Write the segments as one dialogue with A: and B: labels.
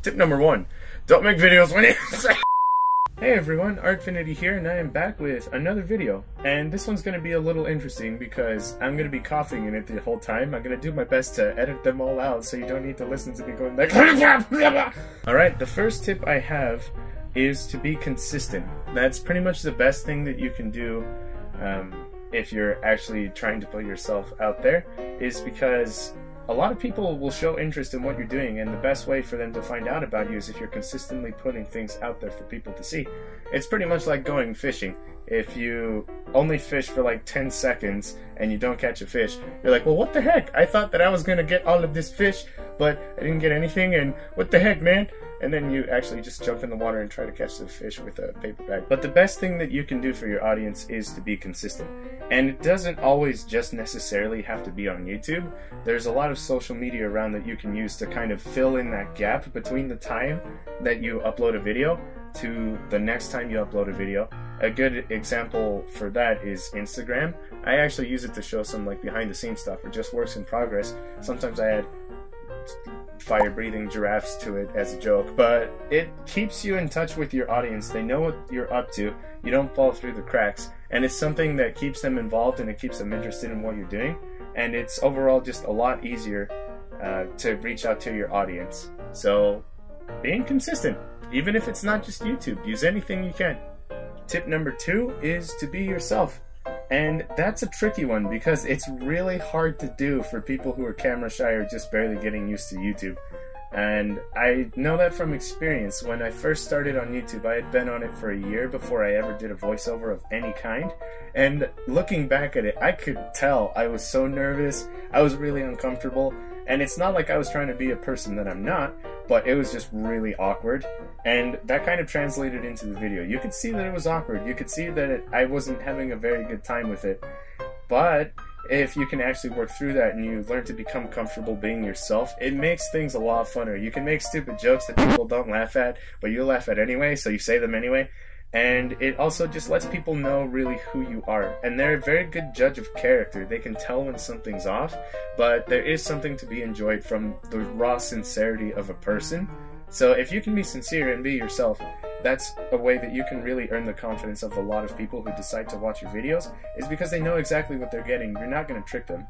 A: Tip number 1, don't make videos when you Hey everyone, Artfinity here, and I am back with another video. And this one's going to be a little interesting because I'm going to be coughing in it the whole time. I'm going to do my best to edit them all out so you don't need to listen to me going like Alright, the first tip I have is to be consistent. That's pretty much the best thing that you can do if you're actually trying to put yourself out there, is because a lot of people will show interest in what you're doing, and the best way for them to find out about you is if you're consistently putting things out there for people to see. It's pretty much like going fishing. If you only fish for like 10 seconds and you don't catch a fish, you're like, well, what the heck? I thought that I was gonna get all of this fish, but I didn't get anything, and what the heck, man? And then you actually just jump in the water and try to catch the fish with a paper bag. But the best thing that you can do for your audience is to be consistent. And it doesn't always just necessarily have to be on YouTube. There's a lot of social media around that you can use to kind of fill in that gap between the time that you upload a video to the next time you upload a video. A good example for that is Instagram. I actually use it to show some like behind the scenes stuff or just works in progress. Sometimes I add fire-breathing giraffes to it as a joke, but it keeps you in touch with your audience. They know what you're up to, you don't fall through the cracks, and it's something that keeps them involved and it keeps them interested in what you're doing, and it's overall just a lot easier to reach out to your audience. So being consistent, even if it's not just YouTube, use anything you can. Tip number 2 is to be yourself. And that's a tricky one because it's really hard to do for people who are camera shy or just barely getting used to YouTube. And I know that from experience. When I first started on YouTube, I had been on it for a year before I ever did a voiceover of any kind. And looking back at it, I could tell I was so nervous, I was really uncomfortable. And it's not like I was trying to be a person that I'm not, but it was just really awkward. And that kind of translated into the video. You could see that it was awkward. You could see that I wasn't having a very good time with it. But if you can actually work through that and you learn to become comfortable being yourself, it makes things a lot funner. You can make stupid jokes that people don't laugh at, but you laugh at anyway, so you say them anyway. And it also just lets people know really who you are. And they're a very good judge of character. They can tell when something's off, but there is something to be enjoyed from the raw sincerity of a person. So if you can be sincere and be yourself, that's a way that you can really earn the confidence of a lot of people who decide to watch your videos, is because they know exactly what they're getting. You're not going to trick them.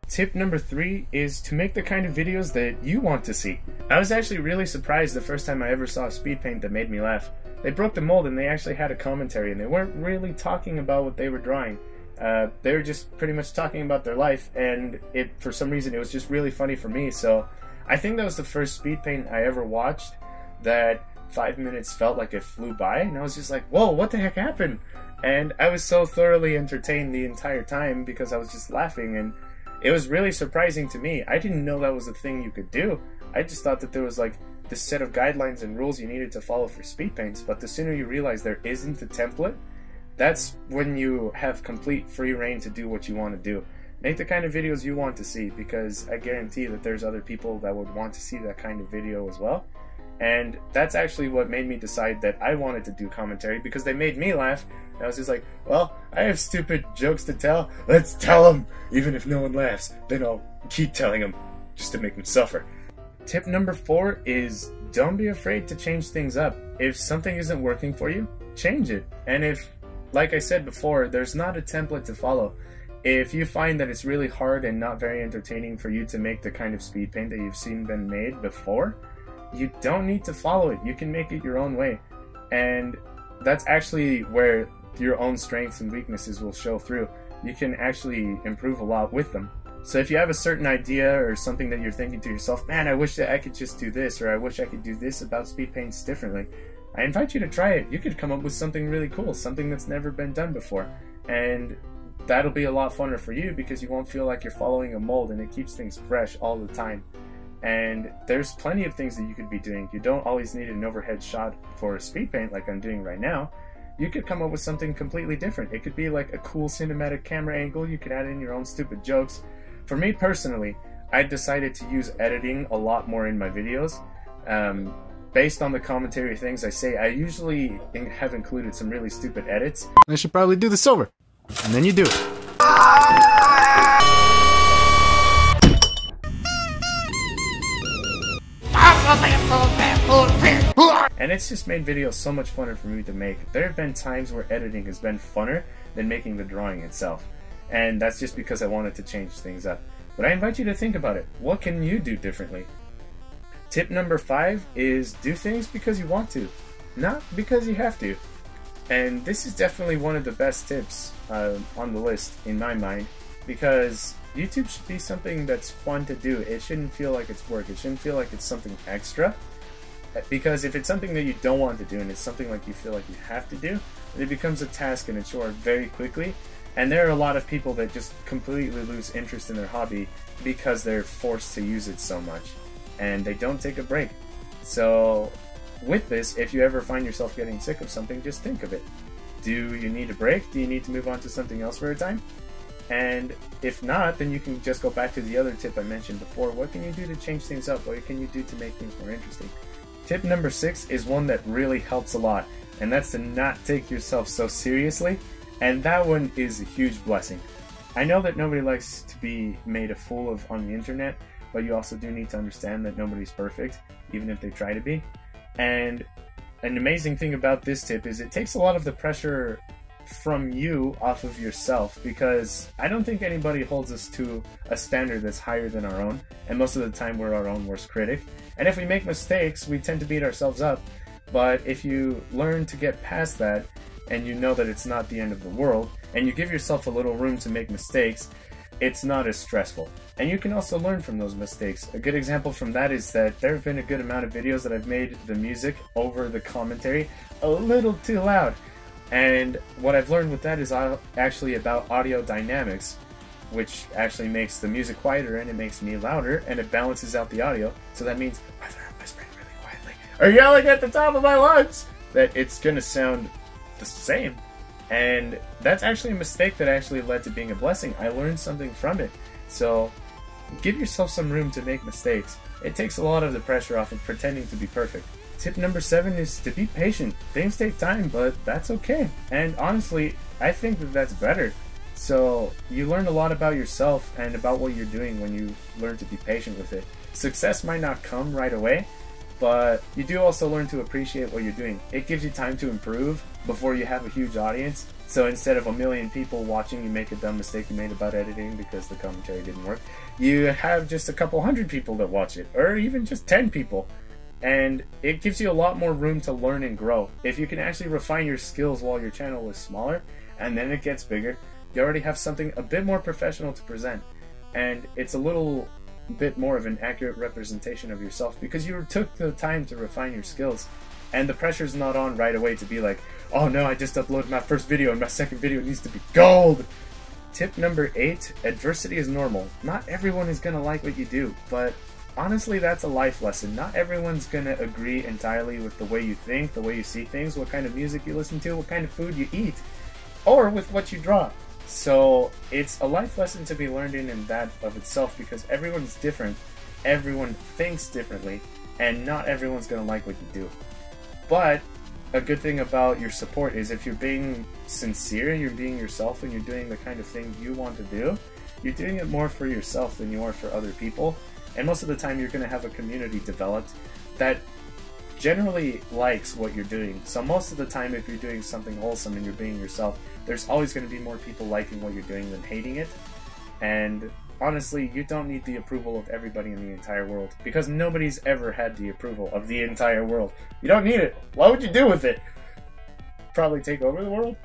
A: Tip number 3 is to make the kind of videos that you want to see. I was actually really surprised the first time I ever saw a speed paint that made me laugh. They broke the mold and they actually had a commentary, and they weren't really talking about what they were drawing. They were just pretty much talking about their life, and for some reason it was just really funny for me. So I think that was the first speed paint I ever watched that 5 minutes felt like it flew by, and I was just like, whoa, what the heck happened? And I was so thoroughly entertained the entire time because I was just laughing, and it was really surprising to me. I didn't know that was a thing you could do. I just thought that there was like this set of guidelines and rules you needed to follow for speed paints, but the sooner you realize there isn't a template, that's when you have complete free reign to do what you want to do. Make the kind of videos you want to see, because I guarantee that there's other people that would want to see that kind of video as well. And that's actually what made me decide that I wanted to do commentary, because they made me laugh. And I was just like, well, I have stupid jokes to tell. Let's tell them. Even if no one laughs, then I'll keep telling them just to make them suffer. Tip number 4 is don't be afraid to change things up. If something isn't working for you, change it. And if, like I said before, there's not a template to follow, if you find that it's really hard and not very entertaining for you to make the kind of speed paint that you've seen been made before, you don't need to follow it. You can make it your own way. And that's actually where your own strengths and weaknesses will show through. You can actually improve a lot with them. So if you have a certain idea or something that you're thinking to yourself, man, I wish that I could just do this, or I wish I could do this about speed paints differently, I invite you to try it. You could come up with something really cool, something that's never been done before. And that'll be a lot funner for you because you won't feel like you're following a mold, and it keeps things fresh all the time. And there's plenty of things that you could be doing. You don't always need an overhead shot for a speed paint like I'm doing right now. You could come up with something completely different. It could be like a cool cinematic camera angle. You could add in your own stupid jokes. For me personally, I decided to use editing a lot more in my videos. Based on the commentary things I say, I usually have included some really stupid edits.
B: I should probably do this over. And then you do it.
A: And it's just made videos so much funner for me to make. There have been times where editing has been funner than making the drawing itself. And that's just because I wanted to change things up. But I invite you to think about it. What can you do differently? Tip number 5 is do things because you want to, not because you have to. And this is definitely one of the best tips on the list in my mind, because YouTube should be something that's fun to do. It shouldn't feel like it's work. It shouldn't feel like it's something extra. Because if it's something that you don't want to do and it's something like you feel like you have to do, it becomes a task and a chore very quickly. And there are a lot of people that just completely lose interest in their hobby because they're forced to use it so much and they don't take a break. So with this, if you ever find yourself getting sick of something, just think of it. Do you need a break? Do you need to move on to something else for a time? And if not, then you can just go back to the other tip I mentioned before. What can you do to change things up? What can you do to make things more interesting? Tip number 6 is one that really helps a lot, and that's to not take yourself so seriously, and that one is a huge blessing. I know that nobody likes to be made a fool of on the internet, but you also do need to understand that nobody's perfect, even if they try to be. And an amazing thing about this tip is it takes a lot of the pressure from you off of yourself, because I don't think anybody holds us to a standard that's higher than our own, and most of the time we're our own worst critic. And if we make mistakes, we tend to beat ourselves up. But if you learn to get past that, and you know that it's not the end of the world, and you give yourself a little room to make mistakes, it's not as stressful. And you can also learn from those mistakes. A good example from that is that there have been a good amount of videos that I've made the music over the commentary a little too loud. And what I've learned with that is actually about audio dynamics, which actually makes the music quieter and it makes me louder and it balances out the audio. So that means whether I'm whispering really quietly or yelling at the top of my lungs, that it's gonna sound the same. And that's actually a mistake that actually led to being a blessing. I learned something from it. So give yourself some room to make mistakes. It takes a lot of the pressure off of pretending to be perfect. Tip number 7 is to be patient. Things take time, but that's okay. And honestly, I think that that's better. So you learn a lot about yourself and about what you're doing when you learn to be patient with it. Success might not come right away, but you do also learn to appreciate what you're doing. It gives you time to improve before you have a huge audience. So instead of a million people watching you make a dumb mistake you made about editing because the commentary didn't work, you have just a couple hundred people that watch it, or even just 10 people. And it gives you a lot more room to learn and grow. If you can actually refine your skills while your channel is smaller, and then it gets bigger, you already have something a bit more professional to present. And it's a little bit more of an accurate representation of yourself because you took the time to refine your skills. And the pressure's not on right away to be like, oh no, I just uploaded my first video and my second video needs to be gold. Tip number 8, adversity is normal. Not everyone is gonna like what you do, but honestly, that's a life lesson. Not everyone's gonna agree entirely with the way you think, the way you see things, what kind of music you listen to, what kind of food you eat, or with what you draw. So it's a life lesson to be learned in that of itself, because everyone's different, everyone thinks differently, and not everyone's gonna like what you do. But a good thing about your support is if you're being sincere, you're being yourself, and you're doing the kind of thing you want to do, you're doing it more for yourself than you are for other people. And most of the time you're going to have a community developed that generally likes what you're doing. So most of the time if you're doing something wholesome and you're being yourself, there's always going to be more people liking what you're doing than hating it. And honestly, you don't need the approval of everybody in the entire world, because nobody's ever had the approval of the entire world. You don't need it. What would you do with it? Probably take over the world?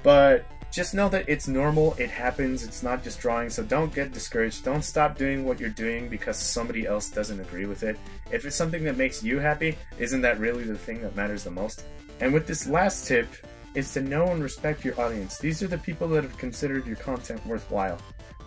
A: But just know that it's normal, it happens, it's not just drawing, so don't get discouraged. Don't stop doing what you're doing because somebody else doesn't agree with it. If it's something that makes you happy, isn't that really the thing that matters the most? And with this last tip, is to know and respect your audience. These are the people that have considered your content worthwhile.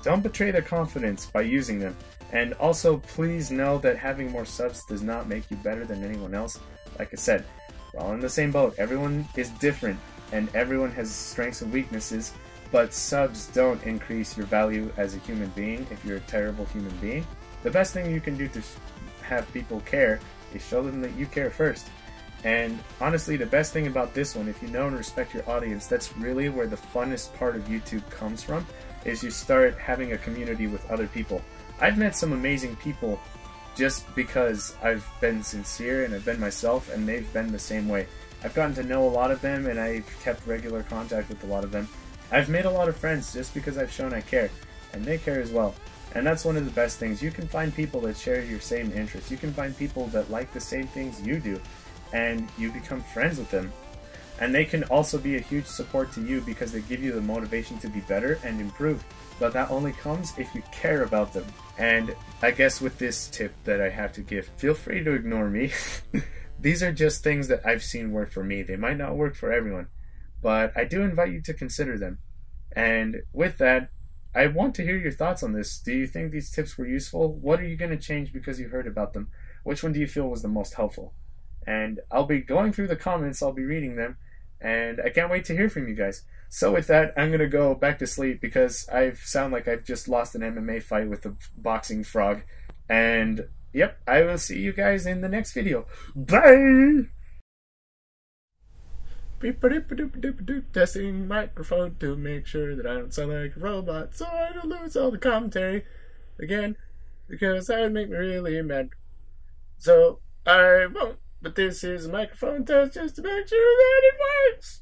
A: Don't betray their confidence by using them. And also, please know that having more subs does not make you better than anyone else. Like I said, we're all in the same boat. Everyone is different, and everyone has strengths and weaknesses, but subs don't increase your value as a human being if you're a terrible human being. The best thing you can do to have people care is show them that you care first. And honestly, the best thing about this one, if you know and respect your audience, that's really where the funnest part of YouTube comes from, is you start having a community with other people. I've met some amazing people just because I've been sincere and I've been myself, and they've been the same way. I've gotten to know a lot of them, and I've kept regular contact with a lot of them. I've made a lot of friends just because I've shown I care, and they care as well. And that's one of the best things. You can find people that share your same interests. You can find people that like the same things you do, and you become friends with them. And they can also be a huge support to you because they give you the motivation to be better and improve. But that only comes if you care about them. And I guess with this tip that I have to give, feel free to ignore me. These are just things that I've seen work for me. They might not work for everyone, but I do invite you to consider them. And with that, I want to hear your thoughts on this. Do you think these tips were useful? What are you going to change because you heard about them? Which one do you feel was the most helpful? And I'll be going through the comments, I'll be reading them, and I can't wait to hear from you guys. So with that, I'm going to go back to sleep because I sound like I've just lost an MMA fight with a boxing frog. And yep, I will see you guys in the next video. Bye! Testing microphone to make sure that I don't sound like a robot, so I don't lose all the commentary again, because that would make me really mad. So I won't, but this is a microphone test just to make sure that it works.